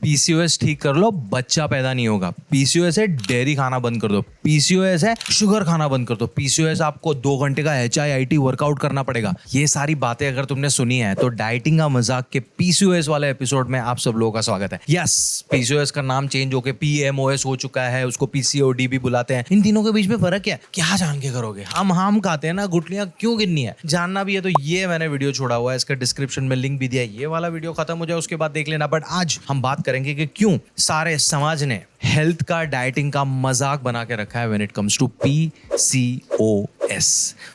PCOS ठीक कर लो, बच्चा पैदा नहीं होगा। पीसीओएस है डेयरी खाना बंद कर दो, पीसीओएस है शुगर खाना बंद कर दो, पीसीओएस आपको 2 घंटे का HIIT वर्कआउट करना पड़ेगा। ये सारी बातें अगर तुमने सुनी है तो डाइटिंग का मजाक के पीसीओएस वाले एपिसोड में आप सब लोगों का स्वागत है। यस, पीसीओएस का नाम चेंज होकर PMOS हो चुका है, उसको PCOD भी बुलाते हैं। इन तीनों के बीच में फर्क क्या जान के करोगे? हम खाते हैं ना, गुठलियां क्यों गिननी है? जानना भी है तो ये मैंने वीडियो छोड़ा हुआ है, इसका डिस्क्रिप्शन में लिंक भी दिया है। ये वाला वीडियो खत्म हो जाए उसके बाद देख लेना। बट आज हम बात करेंगे कि क्यों सारे समाज ने हेल्थ का, डाइटिंग का मजाक बना के रखा है when it comes to PCOS।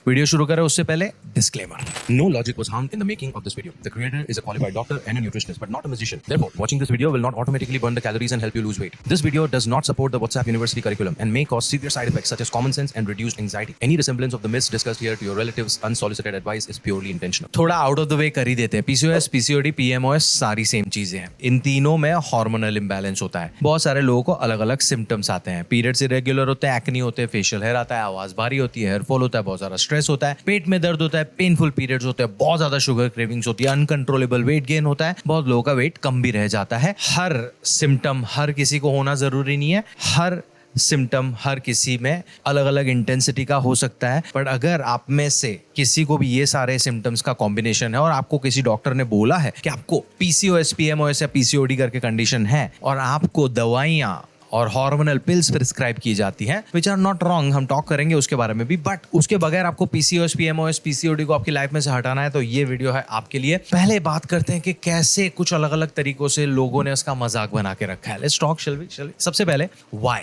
Video शुरू करें उससे पहले disclaimer. No logic was harmed in the making of this video. The creator is a qualified doctor and a nutritionist, but not a musician. Therefore, watching this video will not automatically burn the calories and help you lose weight. This video does not support the WhatsApp University curriculum and may cause severe side effects such as common sense and reduced anxiety. Any resemblance of the myths discussed here to your relatives' unsolicited advice is purely intentional. थोड़ा out of the way कर ही देते हैं। PCOS, PCOD, PMOS सारी same चीजें हैं। इन तीनों में hormonal imbalance होता है। बहुत सारे लोगों को अलग अलग सिम्टम्स आते हैं। पीरियड्स इरेगुलर होते हैं, एक्नी होते हैं, फेशियल हेयर आता है, आवाज भारी होती है, हेयर फॉल होता है, बहुत सारा स्ट्रेस होता है, पेट में दर्द होता है, पेनफुल पीरियड्स होते हैं, बहुत ज्यादा शुगर क्रेविंग्स होती है, अनकंट्रोलेबल वेट गेन होता है, बहुत लोगों का वेट कम भी रह जाता है। हर सिम्टम हर किसी को होना जरूरी नहीं है। हर सिम्टम हर किसी में अलग अलग इंटेंसिटी का हो सकता है। बट अगर आप में से किसी को भी ये सारे सिम्टम्स का कॉम्बिनेशन है और आपको किसी डॉक्टर ने बोला है कि आपको PCOS, PMOS या PCOD करके कंडीशन है और आपको दवाइयाँ और हार्मोनल पिल्स प्रिस्क्राइब की जाती हैं, विच आर नॉट रॉन्ग, हम टॉक करेंगे उसके बारे में भी। बट उसके बगैर आपको PCOS, PMOS, PCOD को आपकी लाइफ में से हटाना है तो ये वीडियो है आपके लिए। पहले बात करते हैं कि कैसे कुछ अलग अलग तरीकों से लोगों ने उसका मजाक बना के रखा है। Let's talk, shall we? सबसे पहले वाई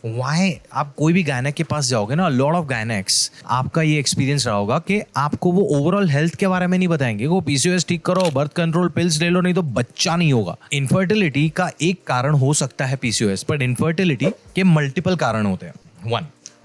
आप कोई भी गायनेक के पास जाओगे ना, लॉट ऑफ गायनेक्स, आपका ये एक्सपीरियंस रहा होगा कि आपको वो ओवरऑल हेल्थ के बारे में नहीं बताएंगे। वो PCOS ठीक करो, बर्थ कंट्रोल पिल्स ले लो, नहीं तो बच्चा नहीं होगा। इनफर्टिलिटी का एक कारण हो सकता है PCOS, बट इनफर्टिलिटी के मल्टीपल कारण होते हैं। 1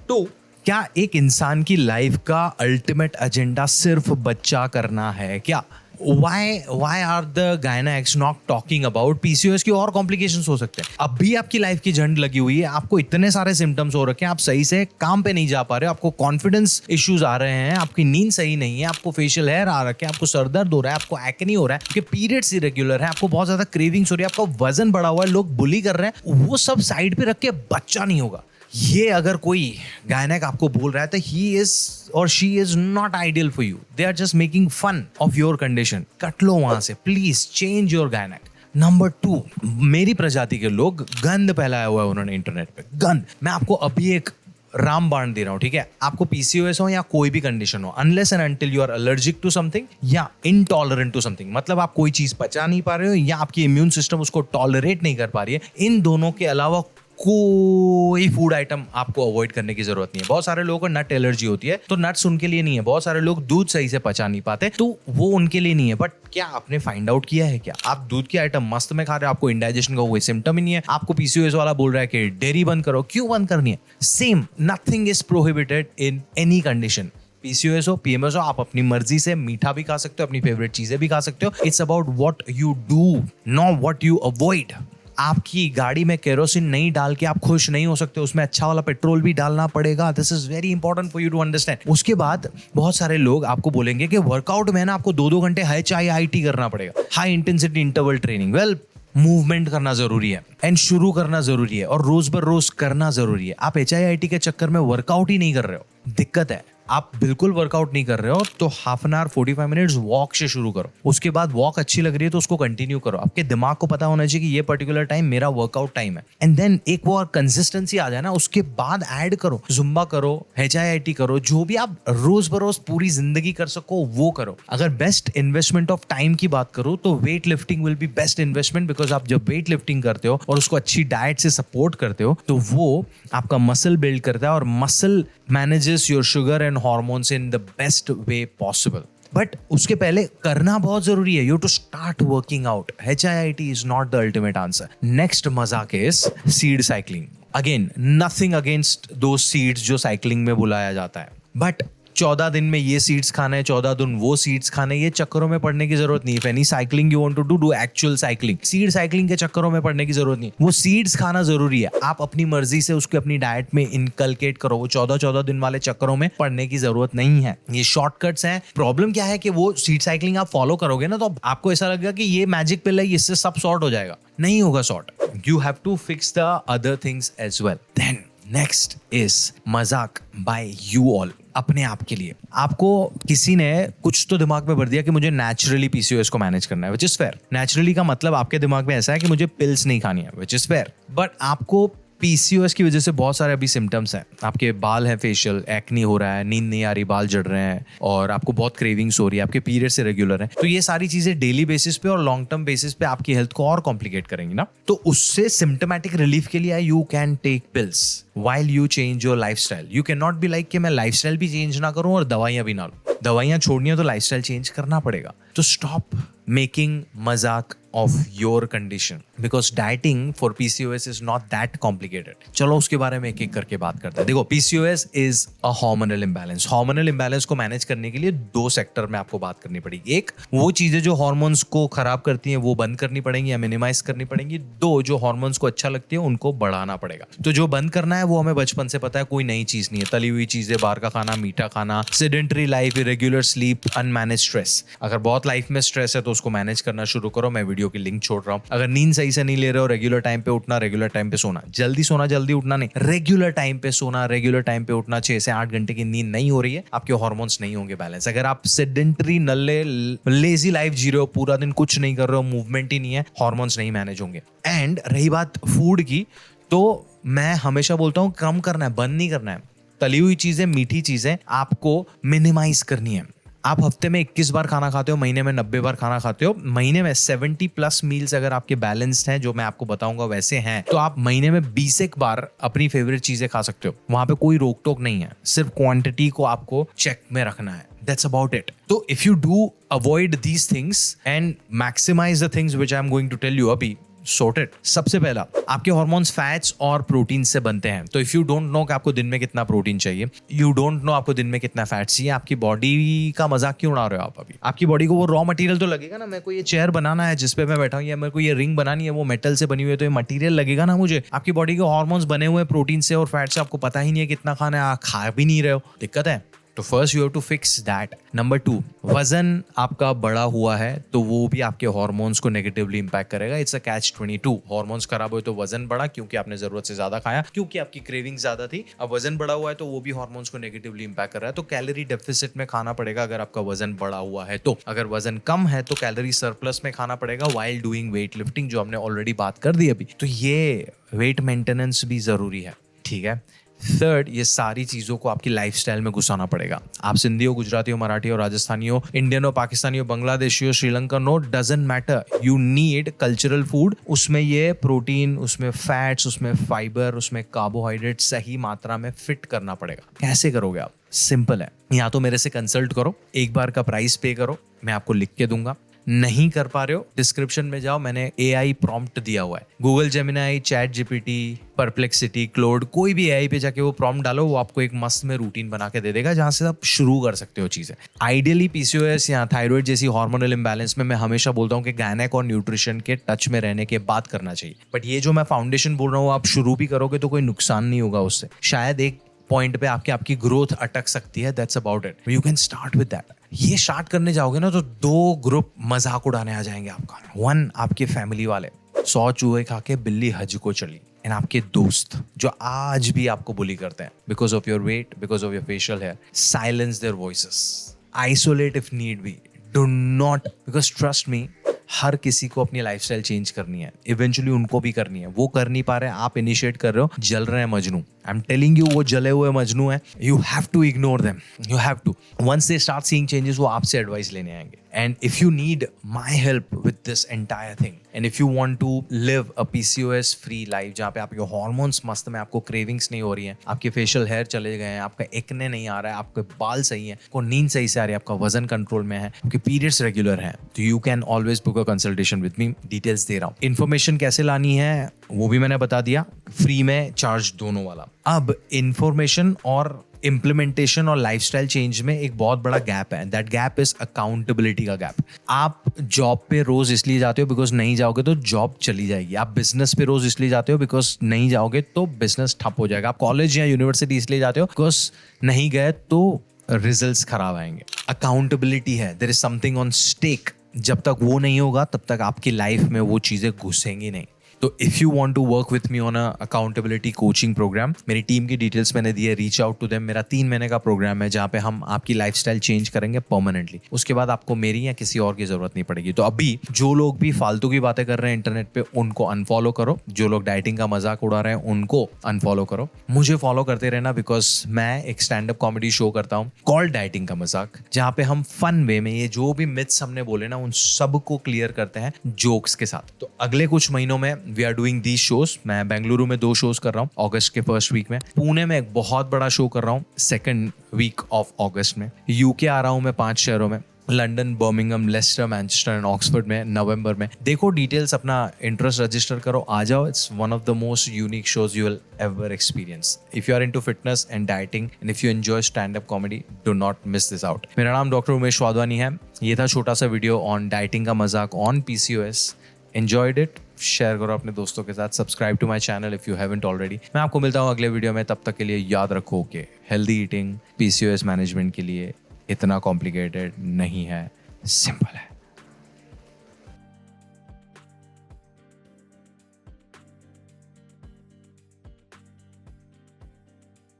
2 क्या एक इंसान की लाइफ का अल्टीमेट एजेंडा सिर्फ बच्चा करना है क्या? Why are the gynecologists not talking about PCOS की और कॉम्प्लिकेशंस हो सकते हैं? अब भी आपकी लाइफ की झंड लगी हुई है, आपको इतने सारे सिम्टम्स हो रखे हैं, आप सही से काम पे नहीं जा पा रहे हो, आपको कॉन्फिडेंस इश्यूज आ रहे हैं, आपकी नींद सही नहीं है, आपको फेशियल हेयर आ रखे हैं, आपको सर दर्द हो रहा है, आपको एक्ने हो रहा है, आपके पीरियड्स इरेगुलर है, आपको बहुत ज्यादा क्रेविंग्स हो रही है, आपका वजन बढ़ा हुआ है, लोग बुली कर रहे हैं, वो सब साइड पे रख के बच्चा नहीं होगा। ये अगर कोई गायनेक आपको बोल रहा है तो ही इज और she is not ideal for you. They are just making fun of your condition. Cut लो वहां से, प्लीज चेंज योर गायनेक। नंबर 2, मेरी प्रजाति के लोग गंद फैलाया हुआ है उन्होंने इंटरनेट पे, गंद। मैं आपको अभी एक रामबाण दे रहा हूं, ठीक है? आपको PCOS हो या कोई भी कंडीशन हो, unless and until you are allergic to something या इनटॉलरेंट टू समथिंग, मतलब आप कोई चीज पचा नहीं पा रहे हो या आपकी इम्यून सिस्टम उसको टॉलरेट नहीं कर पा रही है, इन दोनों के अलावा कोई फूड आइटम आपको अवॉइड करने की जरूरत नहीं है। बहुत सारे लोगों को नट एलर्जी होती है तो नट्स उनके लिए नहीं है। बहुत सारे लोग दूध सही से पचा नहीं पाते तो वो उनके लिए नहीं है। बट क्या आपने फाइंड आउट किया है क्या? आप दूध की आइटम मस्त में खा रहे हो, आपको इंडाइजेशन का कोई सिम्टम ही नहीं है, आपको PCOS वाला बोल रहा है कि डेयरी बंद करो, क्यों बंद करनी है? Same, nothing is prohibited in any condition. PCOS हो, PMOS हो, आप अपनी मर्जी से मीठा भी खा सकते हो, अपनी फेवरेट चीजें भी खा सकते हो। It's about what you do, not what you avoid. आपकी गाड़ी में केरोसिन नहीं डाल के आप खुश नहीं हो सकते, उसमें अच्छा वाला पेट्रोल भी डालना पड़ेगा। This is very important for you to understand. उसके बाद बहुत सारे लोग आपको बोलेंगे कि वर्कआउट में ना आपको 2-2 घंटे HIIT करना पड़ेगा, high intensity interval training. Well, movement करना जरूरी है एंड शुरू करना जरूरी है और रोज बर रोज करना जरूरी है। आप HIIT के चक्कर में वर्कआउट ही नहीं कर रहे हो, दिक्कत है। आप बिल्कुल वर्कआउट नहीं कर रहे हो तो half an hour 45 minutes walk से शुरू करो। उसके बाद वॉक अच्छी लग रही है तो उसको कंटिन्यू करो। आपके दिमाग को पता होना चाहिए कि ये पर्टिकुलर टाइम मेरा वर्कआउट टाइम है। एंड देन एक वो और कंसिस्टेंसी आ जाए ना, उसके बाद ऐड करो, जुम्बा करो, HIIT करो, जो भी आप रोज बरोज पूरी जिंदगी कर सको वो करो। अगर बेस्ट इन्वेस्टमेंट ऑफ टाइम की बात करो तो weight lifting will be best investment, because आप जब वेट लिफ्टिंग करते हो और उसको अच्छी डाइट से सपोर्ट करते हो तो वो आपका मसल बिल्ड करता है और muscle manages your sugar and hormones in the best way possible. But उसके पहले करना बहुत जरूरी है। You to start working out. HIIT is not the ultimate answer. Next मजाक is seed cycling. Again, nothing against those seeds जो cycling में बुलाया जाता है, बट 14 दिन में ये सीड्स खाना है, 14 दिन वो सीड्स खाने, ये चक्करों में पड़ने की जरूरत नहीं है। Any cycling you want to do actual cycling, seed cycling के चक्करों में पड़ने की जरूरत नहीं। वो सीड्स खाना जरूरी है, आप अपनी मर्जी से उसको अपनी डाइट में इनकलकेट करो। वो 14 दिन वाले चक्करों में पड़ने की जरूरत नहीं है, ये शॉर्टकट्स हैं। प्रॉब्लम क्या है कि वो सीड साइकिलिंग आप फॉलो करोगे ना तो आपको ऐसा लगेगा कि ये मैजिक पिल है, इससे सब सॉर्ट हो जाएगा। नहीं होगा sort, you have to fix the other things as well. Then next is मजाक बाय यू ऑल, अपने आप के लिए। आपको किसी ने कुछ तो दिमाग में भर दिया कि मुझे नेचुरली पीसीओएस को मैनेज करना है, विच इज फेयर। नेचुरली का मतलब आपके दिमाग में ऐसा है कि मुझे पिल्स नहीं खानी है, विच इज फेयर। बट आपको पीसीओएस की वजह से बहुत सारे अभी सिम्टम्स हैं। आपके बाल हैं फेशियल, एक्नी हो रहा है, नींद नहीं आ रही, बाल जड़ रहे हैं, और आपको बहुत क्रेविंग्स हो रही है, आपके पीरियड्स इरेगुलर हैं। तो ये सारी चीजें डेली बेसिस पे और लॉन्ग टर्म बेसिस पे आपकी हेल्थ को और कॉम्प्लिकेट करेंगी ना। तो उससे सिम्टोमेटिक रिलीफ के लिए you can take pills while you change your lifestyle. You cannot be like कि मैं लाइफस्टाइल भी चेंज ना करूं और दवाइयां भी ना लूं। दवाइयां छोड़नी है तो लाइफस्टाइल चेंज करना पड़ेगा। तो स्टॉप मेकिंग मजाक of your condition because dieting for PCOS is not that complicated. चलो उसके बारे में एक एक करके बात करते हैं। देखो, PCOS is a hormonal imbalance. Hormonal imbalance को मैनेज करने के लिए दो सेक्टर में आपको बात करनी पड़ेगी। एक, वो चीजें जो हॉर्मोन्स को खराब करती हैं वो बंद करनी पड़ेंगी या मिनिमाइज करनी पड़ेंगी। दो, जो हॉर्मोन्स को अच्छा लगती है उनको बढ़ाना पड़ेगा। तो जो बंद करना है वो हमें बचपन से पता है, कोई नई चीज नहीं है। तली हुई चीजें, बाहर का खाना, मीठा खाना, sedentary life, irregular sleep, unmanaged stress. अगर बहुत लाइफ में स्ट्रेस है तो उसको मैनेज करना शुरू करो। मैं वीडियो की लिंक छोड़ रहा हूं। अगर नींद सही से नहीं ले रहे हो, रेगुलर टाइम पे उठना, रेगुलर टाइम पे सोना, जल्दी सोना जल्दी उठना नहीं, रेगुलर टाइम पे सोना, रेगुलर टाइम पे उठना। 6 से 8 घंटे की नींद नहीं हो रही है, आपके हार्मोन्स नहीं होंगे बैलेंस। अगर आप सेडेंटरी, नल्ले, लेजी लाइफ जी रहे हो, पूरा दिन कुछ नहीं कर रहे हो, मूवमेंट ही नहीं है, हार्मोन्स नहीं मैनेज होंगे। एंड रही बात फूड की, तो मैं हमेशा बोलता हूं कम करना है, बंद नहीं करना है। तली हुई चीजें, मीठी चीजें आपको मिनिमाइज करनी है। आप हफ्ते में 21 बार खाना खाते हो, महीने में 90 बार खाना खाते हो, महीने में 70+ मील्स अगर आपके बैलेंस्ड हैं, जो मैं आपको बताऊंगा वैसे हैं, तो आप महीने में 20 बार अपनी फेवरेट चीजें खा सकते हो। वहां पे कोई रोक टोक नहीं है, सिर्फ क्वांटिटी को आपको चेक में रखना है। That's about it. So if you do avoid these things and maximize the things which I'm going to tell you अभी, sorted. सबसे पहला, आपके हार्मोन्स फैट्स और प्रोटीन से बनते हैं। तो इफ यू डोंट नो कि आपको दिन में कितना प्रोटीन चाहिए, यू डोंट नो आपको दिन में कितना फैट चाहिए, आपकी बॉडी का मजाक क्यों उड़ा रहे हो आप अभी? आपकी बॉडी को वो रॉ मटेरियल तो लगेगा ना। मेरे को ये चेयर बनाना है जिसपे मैं बैठा हूँ, या मेरे को ये रिंग बनानी है, वो मेटल से बनी हुई है, तो ये मटेरियल लगेगा ना मुझे। आपकी बॉडी के हार्मोन्स बने हुए प्रोटीन से और फैट से, आपको पता ही नहीं है कितना खाना है, आप खा भी नहीं रहे हो, दिक्कत है। तो first you have to fix that. Number 2, वजन आपका बढ़ा हुआ है तो वो भी आपके हार्मोन्स को नेगेटिवली इंपैक्ट करेगा। It's a catch 22। हार्मोन्स खराब हुए तो वजन बढ़ा, क्योंकि आपने जरूरत से ज्यादा खाया, क्योंकि आपकी क्रेविंग ज्यादा थी। अब वजन बढ़ा हुआ है तो वो भी हार्मोन्स को नेगेटिवली इंपैक्ट कर रहा है। तो कैलोरी डेफिसिट में खाना पड़ेगा अगर आपका वजन बढ़ा हुआ है तो। अगर वजन कम है तो कैलोरी सरप्लस में खाना पड़ेगा व्हाइल डूइंग वेट लिफ्टिंग, जो हमने ऑलरेडी बात कर दी अभी। तो ये वेट मेंटेनेंस भी जरूरी है, ठीक है। थर्ड, ये सारी चीजों को आपकी लाइफस्टाइल में घुसाना पड़ेगा। आप सिंधी हो, गुजराती हो, मराठी हो, राजस्थानी हो, इंडियन हो, पाकिस्तानी हो, बांग्लादेशी हो, श्रीलंकन हो, doesn't matter. You need cultural food. उसमें ये प्रोटीन, उसमें फैट्स, उसमें फाइबर, उसमें कार्बोहाइड्रेट सही मात्रा में फिट करना पड़ेगा। कैसे करोगे आप? सिंपल है, या तो मेरे से कंसल्ट करो, एक बार का प्राइस पे करो, मैं आपको लिख के दूंगा। नहीं कर पा रहे हो, डिस्क्रिप्शन में जाओ, मैंने AI प्रॉम्प्ट दिया हुआ है। Google Gemini, chat GPT, Perplexity, Claude, कोई भी AI पे जाके वो प्रॉम्प्ट डालो, वो आपको एक मस्त में रूटीन बना के दे देगा जहां से आप शुरू कर सकते हो चीजें। आइडियली PCOS या थायराइड जैसी हार्मोनल इंबैलेंस में मैं हमेशा बोलता हूँ कि गायनेक और न्यूट्रिशन के टच में रहने के बाद करना चाहिए। बट ये जो मैं फाउंडेशन बोल रहा हूँ, आप शुरू भी करोगे तो कोई नुकसान नहीं होगा उससे। शायद एक पॉइंट पे आपकी ग्रोथ अटक सकती है, that's about it. You can start with that. ये स्टार्ट करने जाओगे ना तो 2 ग्रुप मजाक उड़ाने आ जाएंगे आपका। 1, आपके फैमिली वाले, 100 चूहे खा के बिल्ली हज को चली। एंड आपके दोस्त जो आज भी आपको बुली करते हैं because of your weight, because of your facial hair, silence their voices, isolate if need be, do not, because trust me, हर किसी को अपनी लाइफस्टाइल चेंज करनी है, इवेंचुअली उनको भी करनी है। वो कर नहीं पा रहे, आप इनिशिएट कर रहे हो, जल रहे हैं Majnu. I am telling you, वो जले हुए मजनू है। You have to ignore them, you have to. Once they start seeing changes, वो आपसे एडवाइस लेने आएंगे। And if you need my help with this entire thing, and if you want to live a PCOS free life जहाँ पे आपके hormones मस्त में, आपको क्रेविंग्स नहीं हो रही हैं, आपके फेशियल हेयर चले गए हैं, आपका एक्ने नहीं आ रहा है, आपके बाल सही है, आपको नींद सही से आ रही है, आपका वजन कंट्रोल में है, आपके पीरियड्स रेगुलर हैं, तो you can always book a consultation with me. Details दे रहा हूँ। इन्फॉर्मेशन कैसे लानी है वो भी मैंने बता दिया, फ्री में चार्ज दोनों वाला। अब इंफॉर्मेशन और इम्प्लीमेंटेशन और लाइफस्टाइल चेंज में एक बहुत बड़ा गैप है, दैट गैप इज अकाउंटेबिलिटी का गैप। आप जॉब पे रोज इसलिए जाते हो बिकॉज नहीं जाओगे तो जॉब चली जाएगी। आप बिजनेस पे रोज इसलिए जाते हो बिकॉज नहीं जाओगे तो बिजनेस ठप हो जाएगा। आप कॉलेज या यूनिवर्सिटी इसलिए जाते हो बिकॉज नहीं गए तो रिजल्ट्स खराब आएंगे। अकाउंटेबिलिटी है, there is something on stake. जब तक वो नहीं होगा तब तक आपकी लाइफ में वो चीजें घुसेंगी नहीं। तो if you want to work with me on a accountability coaching program, मेरी टीम की डिटेल्स मैंने दी है, रीच आउट टू देम। मेरा 3 महीने का प्रोग्राम है जहाँ पे हम आपकी लाइफस्टाइल चेंज करेंगे परमानेंटली। उसके बाद आपको मेरी या किसी और की जरूरत नहीं पड़ेगी। तो अभी जो लोग भी फालतू की बातें कर रहे हैं इंटरनेट पे, उनको अनफॉलो करो। जो लोग डाइटिंग का मजाक उड़ा रहे हैं उनको अनफॉलो करो। मुझे फॉलो करते रहना बिकॉज मैं एक स्टैंड अप कॉमेडी शो करता हूँ कॉल्ड डाइटिंग का मजाक, जहाँ पे हम फन वे में ये जो भी मिथ्स हमने बोले ना उन सबको क्लियर करते हैं जोक्स के साथ। तो अगले कुछ महीनों में we are doing these shows. मैं बेंगलुरु में 2 शोज कर रहा हूँ अगस्त के फर्स्ट वीक में। पुणे में एक बहुत बड़ा शो कर रहा हूँ सेकंड वीक ऑफ अगस्त में। यूके आ रहा हूँ मैं 5 शहरों में, London, Birmingham, Leicester, Manchester and Oxford में नवंबर में। देखो डिटेल्स, अपना इंटरेस्ट रजिस्टर करो, आ जाओ। It's one of the most unique shows you will ever experience. If you are into fitness and dieting and if you enjoy stand up comedy, do not miss this out. मेरा नाम doctor Umesh Wadhwani है। ये था छोटा सा video on dieting का मजाक on PCOS। Enjoyed it, share करो अपने दोस्तों के साथ, subscribe to my channel if you haven't already. मैं आपको मिलता हूँ अगले वीडियो में। तब तक के लिए याद रखो कि हेल्दी ईटिंग PCOS मैनेजमेंट के लिए इतना कॉम्प्लिकेटेड नहीं है, सिंपल है।